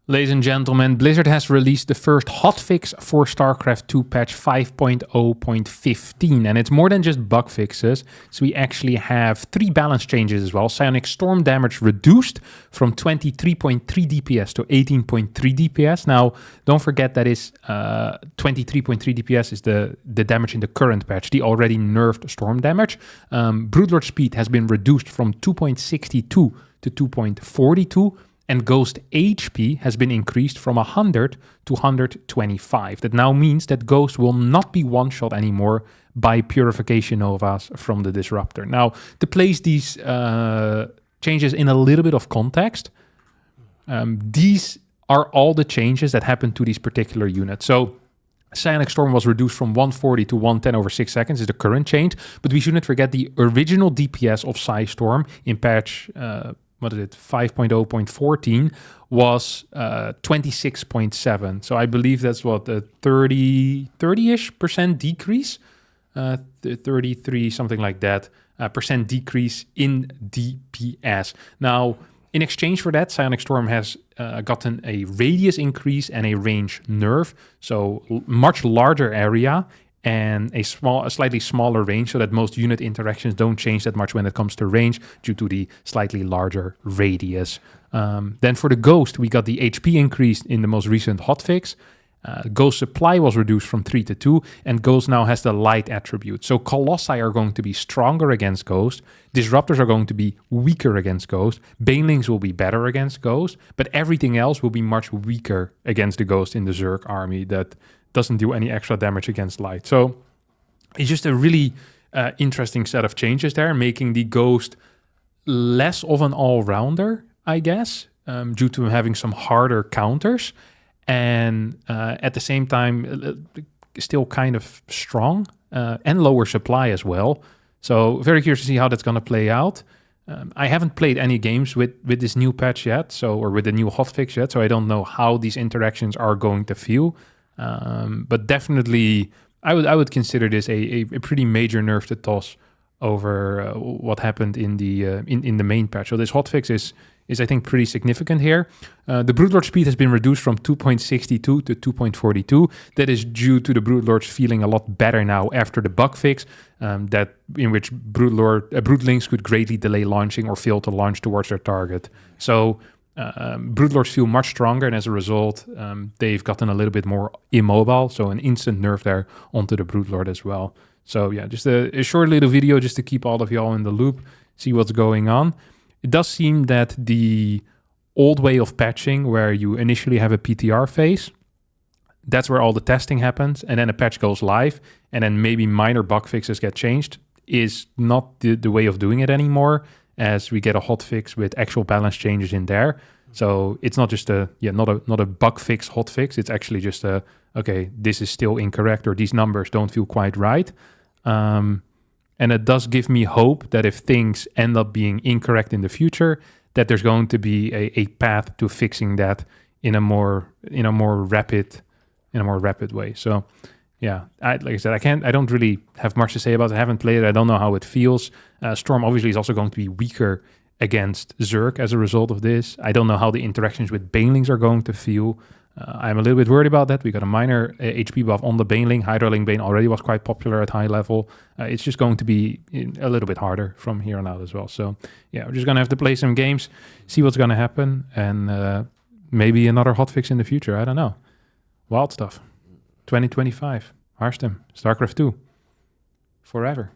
Ladies and gentlemen, Blizzard has released the first hotfix for StarCraft 2 patch 5.0.15, and it's more than just bug fixes. So we actually have 3 balance changes as well. Psionic Storm damage reduced from 23.3 DPS to 18.3 DPS. Now, don't forget that is 23.3 DPS is the damage in the current patch, the already nerfed Storm damage. Broodlord speed has been reduced from 2.62 to 2.42. And Ghost HP has been increased from 100 to 125. That now means that Ghost will not be one-shot anymore by Purification Novas from the Disruptor. Now, to place these changes in a little bit of context, these are all the changes that happened to these particular units. So, Psionic Storm was reduced from 140 to 110 over 6 seconds is the current change, but we shouldn't forget the original DPS of Psi Storm in patch 5.0.14 was 26.7. So I believe that's what, a 30-ish% decrease, 33, something like that, percent decrease in DPS. Now, in exchange for that, Psionic Storm has gotten a radius increase and a range nerf, so much larger area and a slightly smaller range, so that most unit interactions don't change that much when it comes to range due to the slightly larger radius. Then for the Ghost, we got the HP increase in the most recent hotfix. Ghost supply was reduced from 3 to 2, and Ghost now has the light attribute. So Colossi are going to be stronger against Ghost, Disruptors are going to be weaker against Ghost, Banelings will be better against Ghost, but everything else will be much weaker against the Ghost in the Zerg army that doesn't do any extra damage against light. So it's just a really interesting set of changes there, making the Ghost less of an all-rounder, I guess, due to having some harder counters, and at the same time still kind of strong and lower supply as well. So very curious to see how that's going to play out. I haven't played any games with this new patch yet, or with the new hotfix yet, so I don't know how these interactions are going to feel. But definitely, I would consider this a pretty major nerf to toss over what happened in the main patch. So this hotfix is I think pretty significant here. The Broodlord speed has been reduced from 2.62 to 2.42. That is due to the Broodlords feeling a lot better now after the bug fix, that in which Broodlings could greatly delay launching or fail to launch towards their target. So Broodlords feel much stronger, and as a result, they've gotten a little bit more immobile, so an instant nerf there onto the Broodlord as well. So yeah, just a short little video just to keep all of y'all in the loop, see what's going on. It does seem that the old way of patching, where you initially have a PTR phase, that's where all the testing happens, and then a patch goes live, and then maybe minor bug fixes get changed, is not the way of doing it anymore, as we get a hotfix with actual balance changes in there. So it's not just not a bug fix hotfix. It's actually just okay, this is still incorrect, or these numbers don't feel quite right. And it does give me hope that if things end up being incorrect in the future, that there's going to be a path to fixing that in a more rapid way. So yeah, like I said, I don't really have much to say about it. I haven't played it. I don't know how it feels. Storm obviously is also going to be weaker against Zerg as a result of this. I don't know how the interactions with Banelings are going to feel. I'm a little bit worried about that. We got a minor HP buff on the Baneling. Hydraling Bane already was quite popular at high level. It's just going to be a little bit harder from here on out as well. So yeah, we're just going to have to play some games, see what's going to happen, and maybe another hotfix in the future. I don't know. Wild stuff. 2025. Harstem. StarCraft 2. Forever.